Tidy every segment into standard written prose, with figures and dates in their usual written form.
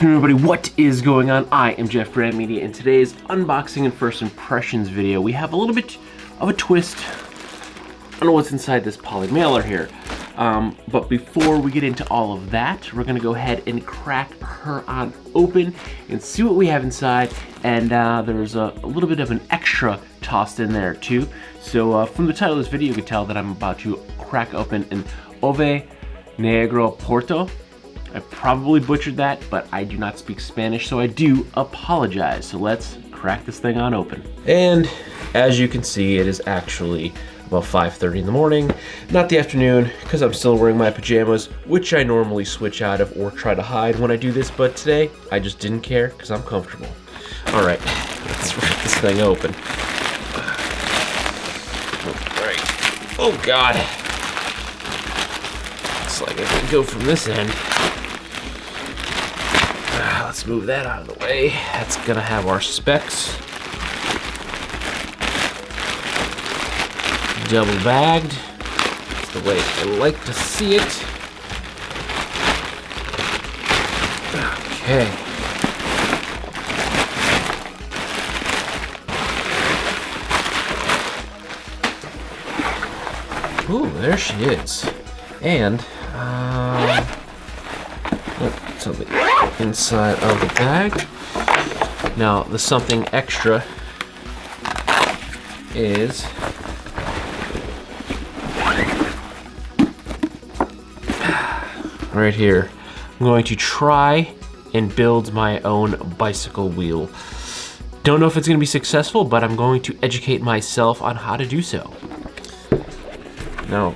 afternoon, everybody. What is going on? I am Jeffgrantmedia. In today's unboxing and first impressions video, we have a little bit of a twist on what's inside this poly mailer here. But before we get into all of that, we're gonna go ahead and crack her on open and see what we have inside. And there's a little bit of an extra tossed in there too. So from the title of this video, you can tell that I'm about to crack open an Oveja Negra Portero. I probably butchered that, but I do not speak Spanish, so I do apologize. So let's crack this thing on open. And as you can see, it is actually about 5:30 in the morning, not the afternoon, because I'm still wearing my pajamas, which I normally switch out of or try to hide when I do this, but today I just didn't care because I'm comfortable. All right, let's rip this thing open. All right. Oh God. Looks like I can go from this end. Let's move that out of the way. That's gonna have our specs. Double bagged. That's the way I like to see it. Okay. Ooh, there she is. And, so the inside of the bag. Now, the something extra is right here. I'm going to try and build my own bicycle wheel. Don't know if it's going to be successful, but I'm going to educate myself on how to do so. Now,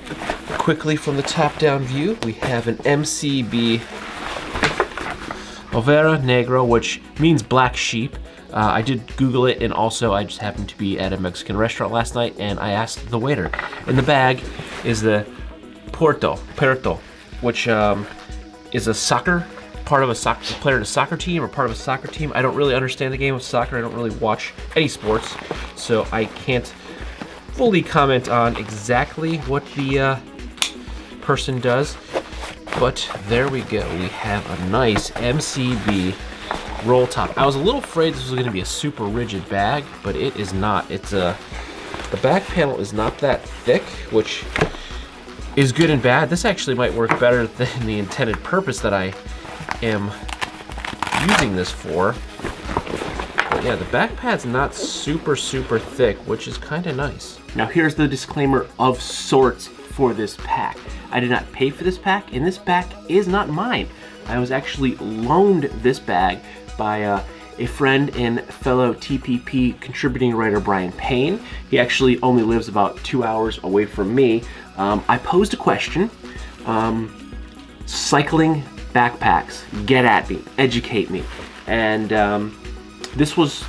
quickly from the top-down view, we have an MCB Oveja Negra, which means black sheep. I did Google it, and also I just happened to be at a Mexican restaurant last night, and I asked the waiter. In the bag is the Puerto, which is a soccer, part of a player in a soccer team or part of a soccer team. I don't really understand the game of soccer. I don't really watch any sports, so I can't fully comment on exactly what the person does. But there we go. We have a nice MCB roll top. I was a little afraid this was going to be a super rigid bag, but it is not. It's the back panel is not that thick, which is good and bad. This actually might work better than the intended purpose that I am using this for. But yeah, the back pad's not super thick, which is kind of nice. Now here's the disclaimer of sorts for this pack. I did not pay for this pack, and this pack is not mine. I was actually loaned this bag by a friend and fellow TPP contributing writer, Brian Payne. He actually only lives about 2 hours away from me. I posed a question, cycling backpacks, get at me, educate me. And this was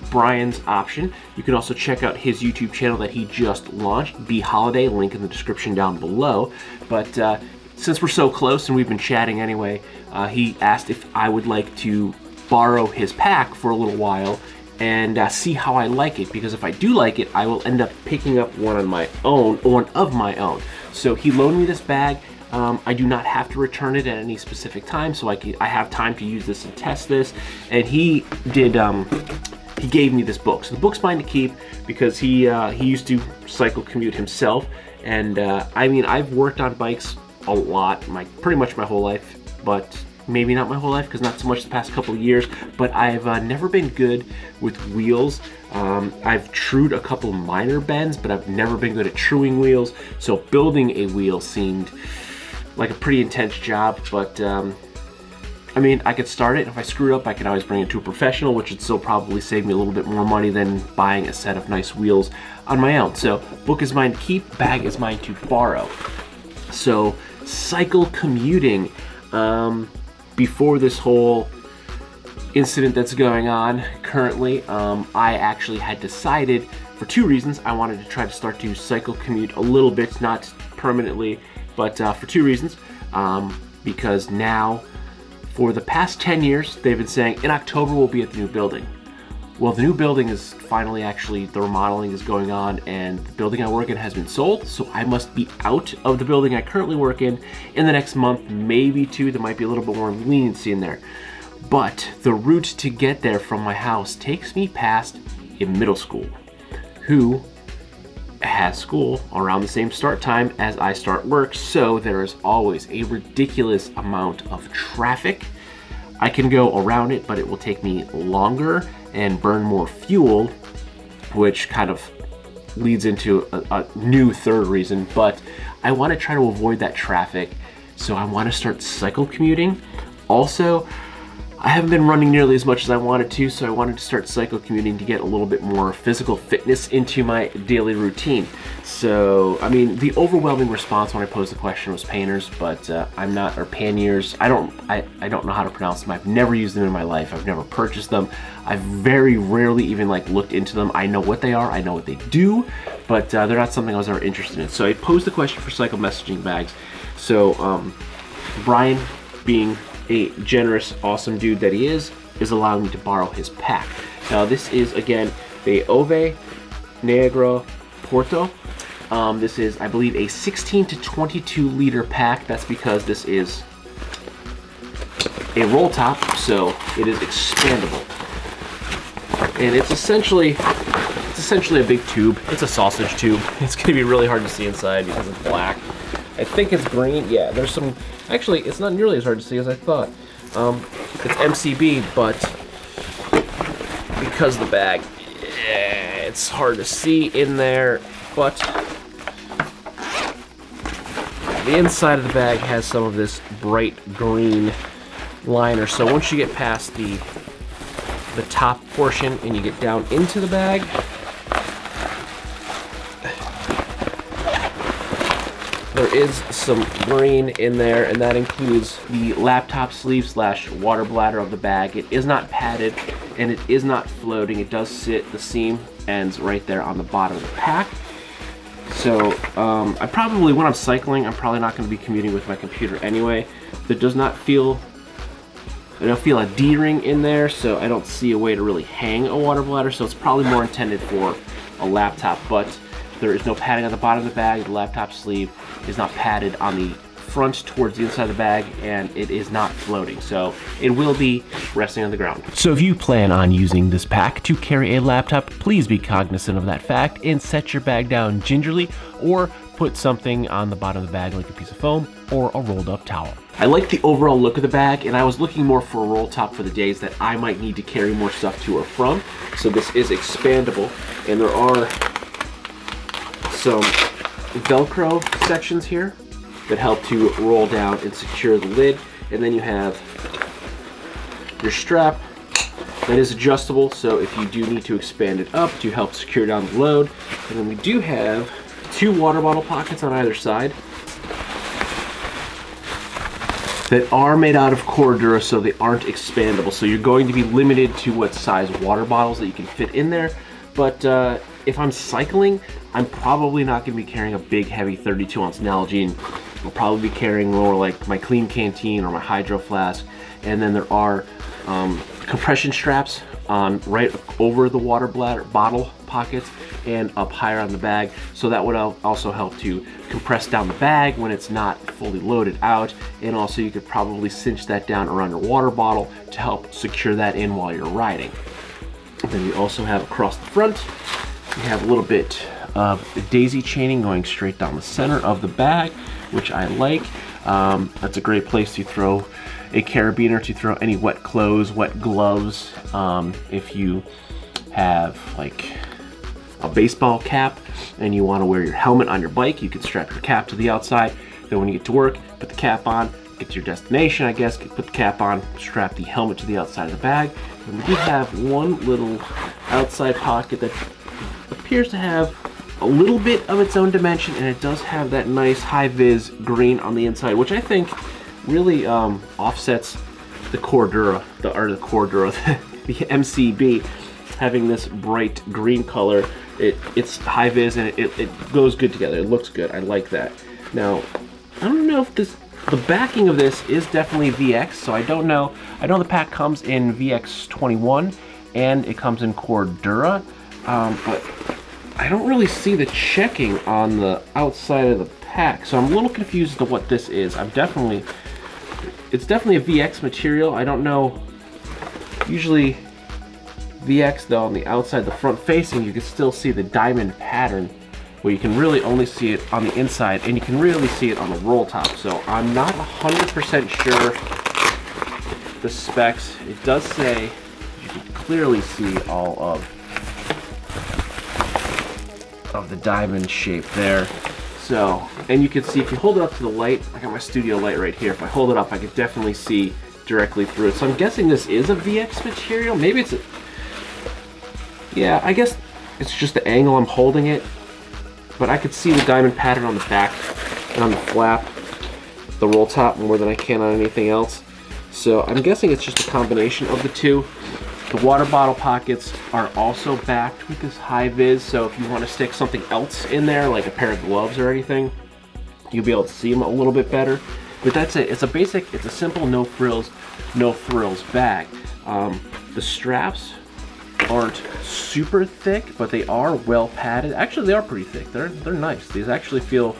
Brian's option. You can also check out his YouTube channel that he just launched, B Holiday, link in the description down below. But since we're so close and we've been chatting anyway, he asked if I would like to borrow his pack for a little while and see how I like it, because if I do like it, I will end up picking up one of my own. So he loaned me this bag. I do not have to return it at any specific time, so I have time to use this and test this. And he did. He gave me this book. So the book's mine to keep because he used to cycle commute himself. And I mean, I've worked on bikes a lot, pretty much my whole life, but maybe not my whole life, because not so much the past couple of years. But I've never been good with wheels. I've trued a couple minor bends, but I've never been good at truing wheels. So building a wheel seemed like a pretty intense job, but I mean, I could start it. If I screwed up, I could always bring it to a professional, which would still probably save me a little bit more money than buying a set of nice wheels on my own. So book is mine to keep, bag is mine to borrow. So cycle commuting. Before this whole incident that's going on currently, I actually had decided for two reasons. I wanted to try to start to cycle commute a little bit, not permanently, but for two reasons. Because now, for the past 10 years, they've been saying, in October we'll be at the new building. Well, the new building is finally the remodeling is going on, and the building I work in has been sold, so I must be out of the building I currently work in the next month, maybe two. There might be a little bit more leniency in there. But the route to get there from my house takes me past a middle school, who has school around the same start time as I start work, so there is always a ridiculous amount of traffic. I can go around it, but it will take me longer and burn more fuel, which kind of leads into a new third reason. But I want to try to avoid that traffic, so I want to start cycle commuting. Also, I haven't been running nearly as much as I wanted to, so I wanted to start cycle commuting to get a little bit more physical fitness into my daily routine. So, I mean, the overwhelming response when I posed the question was painters, but I'm not, or panniers. I don't know how to pronounce them. I've never used them in my life. I've never purchased them. I've very rarely even like looked into them. I know what they are. I know what they do, but they're not something I was ever interested in. So I posed the question for cycle messaging bags. So Brian, being a generous, awesome dude that he is allowing me to borrow his pack. Now this is, again, the Oveja Negra Portero. This is, I believe, a 16 to 22 liter pack. That's because this is a roll top, so it is expandable. And it's essentially a big tube. It's a sausage tube. It's gonna be really hard to see inside because it's black. I think it's green. Yeah, there's some. Actually, it's not nearly as hard to see as I thought. It's MCB, but because the bag, yeah, it's hard to see in there. But the inside of the bag has some of this bright green liner. So once you get past the top portion and you get down into the bag, there is some green in there, and that includes the laptop sleeve / water bladder of the bag. It is not padded and it is not floating. It does sit, the seam ends right there on the bottom of the pack. So I probably, when I'm cycling, I'm probably not going to be commuting with my computer anyway. There does not feel, I don't feel a D-ring in there, so I don't see a way to really hang a water bladder, so it's probably more intended for a laptop. But there is no padding on the bottom of the bag. The laptop sleeve is not padded on the front towards the inside of the bag, and it is not floating, so it will be resting on the ground. So if you plan on using this pack to carry a laptop, please be cognizant of that fact and set your bag down gingerly, or put something on the bottom of the bag like a piece of foam or a rolled up towel. I like the overall look of the bag, and I was looking more for a roll top for the days that I might need to carry more stuff to or from. So this is expandable, and there are some Velcro sections here that help to roll down and secure the lid. And then you have your strap that is adjustable, so if you do need to expand it up to help secure down the load. And then we do have 2 water bottle pockets on either side that are made out of Cordura, so they aren't expandable. So you're going to be limited to what size water bottles that you can fit in there. But if I'm cycling, I'm probably not going to be carrying a big, heavy 32-ounce Nalgene. I'll probably be carrying more like my Clean Canteen or my Hydro Flask. And then there are compression straps on right over the water bladder bottle pockets and up higher on the bag. So that would also help to compress down the bag when it's not fully loaded out. And also you could probably cinch that down around your water bottle to help secure that in while you're riding. And then we also have across the front, we have a little bit of daisy chaining going straight down the center of the bag, which I like. That's a great place to throw a carabiner, to throw any wet clothes, wet gloves. If you have like a baseball cap and you want to wear your helmet on your bike, you can strap your cap to the outside. Then when you get to work, put the cap on, get to your destination, I guess, put the cap on, strap the helmet to the outside of the bag. And we do have one little outside pocket that appears to have a little bit of its own dimension, and it does have that nice high-vis green on the inside, which I think really offsets the Cordura, the MCB, having this bright green color. It's high-vis, and it goes good together. It looks good. I like that. Now, I don't know if the backing of this is definitely VX, so I don't know. I know the pack comes in VX21, and it comes in Cordura, but I don't really see the checking on the outside of the pack, so I'm a little confused as to what this is. It's definitely a VX material. I don't know Usually VX though, on the outside, the front facing, you can still see the diamond pattern, where you can really only see it on the inside, and you can really see it on the roll top. So I'm not 100% sure the specs. It does say, you can clearly see all of the diamond shape there. So, and you can see if you hold it up to the light, I got my studio light right here. If I hold it up, I can definitely see directly through it. So I'm guessing this is a VX material. Maybe it's a, yeah, I guess it's just the angle I'm holding it. But I could see the diamond pattern on the back and on the flap, the roll top, more than I can on anything else. So I'm guessing it's just a combination of the two. The water bottle pockets are also backed with this high vis, so if you want to stick something else in there, like a pair of gloves or anything, you'll be able to see them a little bit better. But that's it. It's a simple no frills, no thrills bag. The straps aren't super thick, but they are well padded. Actually, they are pretty thick. They're nice. These actually feel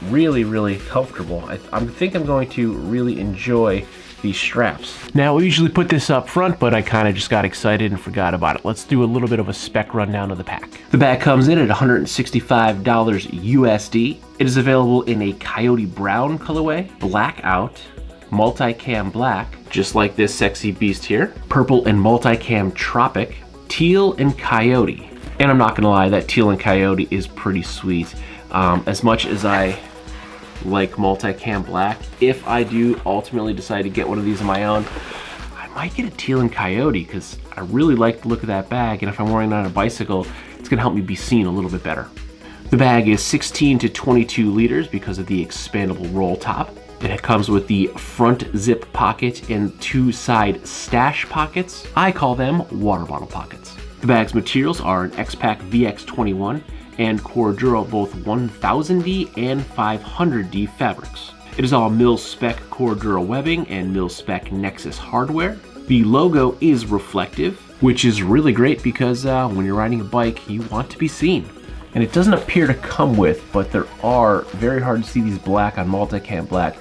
really, really comfortable. I think I'm going to really enjoy these straps. Now, we usually put this up front, but I kind of just got excited and forgot about it. Let's do a little bit of a spec rundown of the pack. The bag comes in at $165 USD. It is available in a coyote brown colorway, blackout, multicam black, just like this sexy beast here, purple and multicam tropic, teal and coyote. And I'm not gonna lie, that teal and coyote is pretty sweet. As much as I like multicam black, if I do ultimately decide to get one of these of my own, I might get a teal and coyote because I really like the look of that bag, and if I'm wearing it on a bicycle, it's gonna help me be seen a little bit better. The bag is 16 to 22 liters because of the expandable roll top. It comes with the front zip pocket and two side stash pockets. I call them water bottle pockets. The bag's materials are an X-Pac VX21 and Cordura, both 1000D and 500D fabrics. It is all mil-spec Cordura webbing and mil-spec Nexus hardware. The logo is reflective, which is really great because when you're riding a bike, you want to be seen. And it doesn't appear to come with, but there are, very hard to see these black on multicam black,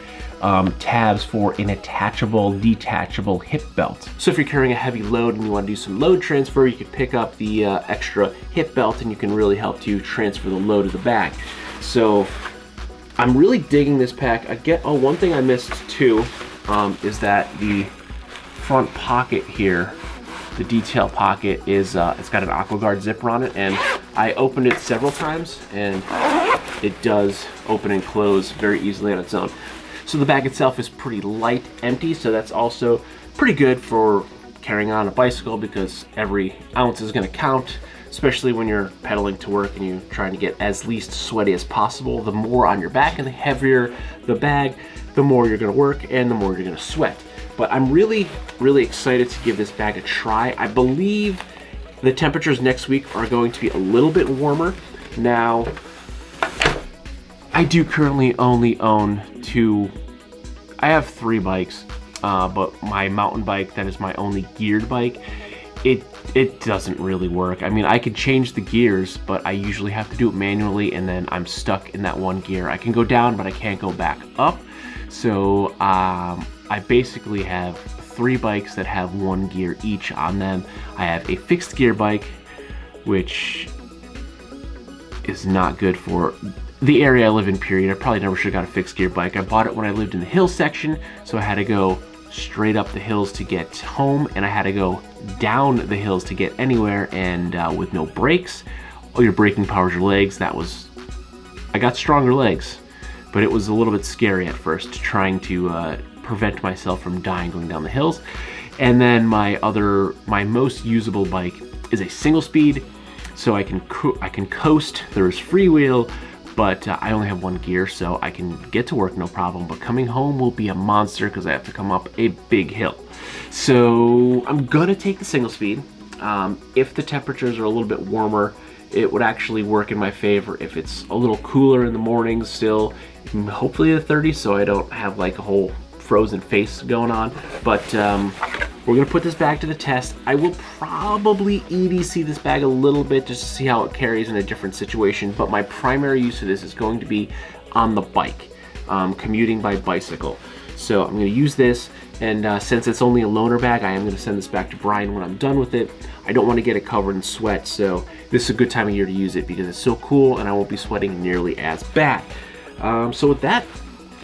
tabs for an attachable, detachable hip belt. So if you're carrying a heavy load and you want to do some load transfer, you could pick up the extra hip belt and you can really help to transfer the load of the bag. So I'm really digging this pack. One thing I missed too is that the front pocket here, the detail pocket, is it's got an AquaGuard zipper on it, and I opened it several times and it does open and close very easily on its own. So the bag itself is pretty light, empty, so that's also pretty good for carrying on a bicycle because every ounce is going to count, especially when you're pedaling to work and you're trying to get as least sweaty as possible. The more on your back and the heavier the bag, the more you're going to work and the more you're going to sweat. But I'm really, really excited to give this bag a try. I believe the temperatures next week are going to be a little bit warmer. Now, I do currently only own I have 3 bikes, but my mountain bike, that is my only geared bike, it doesn't really work. I mean, I could change the gears, but I usually have to do it manually, and then I'm stuck in that one gear. I can go down, but I can't go back up. So I basically have 3 bikes that have 1 gear each on them. I have a fixed gear bike, which is not good for the area I live in, period. I probably never should have got a fixed gear bike. I bought it when I lived in the hill section, so I had to go straight up the hills to get home, and I had to go down the hills to get anywhere, and with no brakes, all your braking powers your legs. I got stronger legs, but it was a little bit scary at first, trying to prevent myself from dying going down the hills. And then my most usable bike is a single speed, so I can coast. There's freewheel, but I only have 1 gear, so I can get to work no problem. But coming home will be a monster because I have to come up a big hill. So I'm gonna take the single speed. If the temperatures are a little bit warmer, it would actually work in my favor. If it's a little cooler in the mornings still, hopefully the 30s, so I don't have like a whole frozen face going on. But we're gonna put this bag to the test. I will probably EDC this bag a little bit just to see how it carries in a different situation, but my primary use of this is going to be on the bike, commuting by bicycle. So I'm going to use this, and since it's only a loaner bag, I am going to send this back to Brian when I'm done with it. I don't want to get it covered in sweat, so this is a good time of year to use it because it's so cool and I won't be sweating nearly as bad. So with that,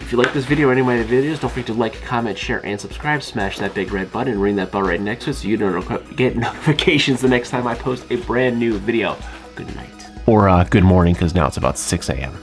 if you like this video or any of my other videos, don't forget to like, comment, share, and subscribe. Smash that big red button and ring that bell right next to it so you don't get notifications the next time I post a brand new video. Good night. Or good morning, because now it's about 6 a.m.